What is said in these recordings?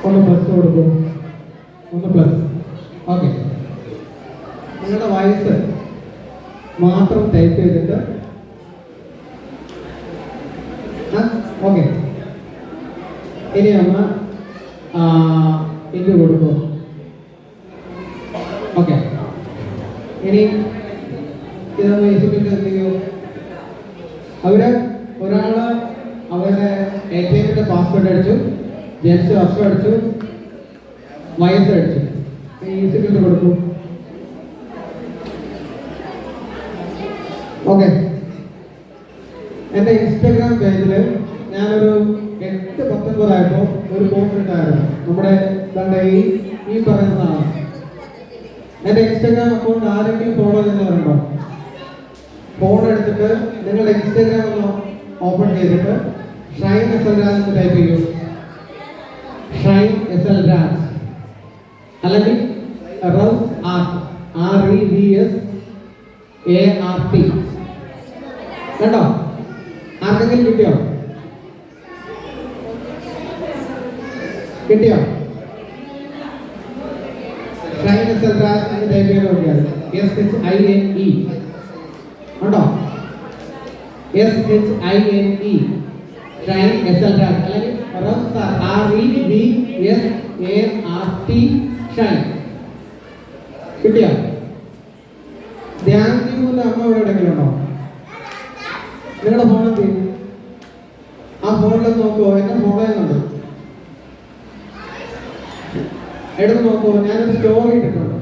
ഒന്ന് പ്ലസ് കൊടുക്കും, ഒന്ന് പ്ലസ്. ഓക്കെ, നിങ്ങളുടെ വയസ്സ് മാത്രം ടൈപ്പ് ചെയ്തിട്ട് ഓക്കെ. ഇനി ഒന്ന് ഇത് കൊടുക്കും. ഓക്കെ, ഇനി ഇതൊന്ന് എഴുതിട്ട് എന്ത് ചെയ്യും? ഒരാള് അവരുടെ ATMന്റെ പാസ്വേഡ് അടിച്ചു, ജനിച്ച വർഷം അടിച്ചു, വയസ്സ് അടിച്ചു. ഈസിക്കിട്ട് കൊടുക്കും. ഓക്കെ, എൻ്റെ ഇൻസ്റ്റാഗ്രാം പേജിൽ ഞാനൊരു 8-19 ആയപ്പോൾ ഒരു പോസ്റ്റ് ഇട്ടായിരുന്നു. നമ്മുടെ ഈ പറയുന്നതാണ്. എൻ്റെ ഇൻസ്റ്റാഗ്രാം അക്കൗണ്ട് ആരെങ്കിലും ഫോളോ ചെയ്യുന്നവരുണ്ടോ? ഫോൺ എടുത്തിട്ട് നിങ്ങളുടെ ഇൻസ്റ്റാഗ്രാം ഒന്ന് ഓപ്പൺ ചെയ്തിട്ട് ഷൈൻ SL രാജ് എന്ന് ടൈപ്പ് ചെയ്യൂ. ഷൈൻ SL രാജ് അല്ലെങ്കിൽ റൗസ് ആർട്ട് REVSART. കണ്ടോ? ആർക്കെങ്കിലും കിട്ടിയോ? ഷൈൻ SL രാജ് എന്ന് ടൈപ്പ് ചെയ്ത് നോക്കിയാൽ SHINE ഉണ്ടോ? SHINE ഷൈൻ SL രാജ് അല്ലെങ്കിൽ റൗസ് REVSART ഷൈൻ. കിട്ടിയോ? ധ്യാനത്തിന്റെ അമ്മ ഇവിടെ എവിടെയെങ്കിലും ഉണ്ടോ? നിങ്ങളുടെ ഫോണിൽ ചെയ്യും. ആ ഫോണിൽ നോക്കുമോ? എന്നെ ഫോളോ ചെയ്യുന്നുണ്ട്. എടുത്ത് നോക്കുമോ? ഞാനൊരു സ്റ്റോറി ഇട്ടിട്ടുണ്ട്.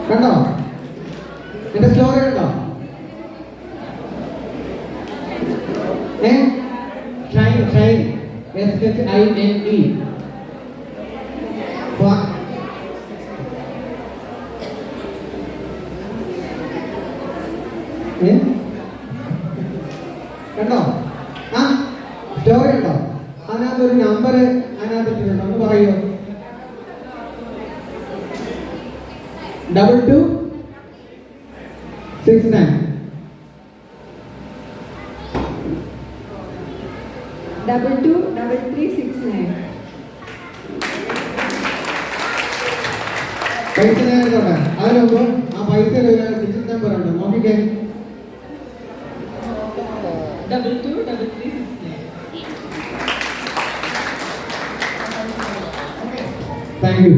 കണ്ടോ? എന്റെ സ്റ്റോറി കണ്ടോ? ഷൈൻ SHINE കണ്ടോ? ആ സ്റ്റോറി ഉണ്ടോ? അതിനകത്തൊരു നമ്പർ അതിനകത്ത് ഇട്ടിട്ടുണ്ടോ? ഒന്ന് പറയൂ. 2269 223369. പൈസ ഞാനിട്ടോട്ടെ. അതിനൊപ്പം ആ പൈസയിൽ ഒരു ഡിജിറ്റ് നമ്പർ ഉണ്ട്, നോക്കിക്കേ. 223369. Thank you.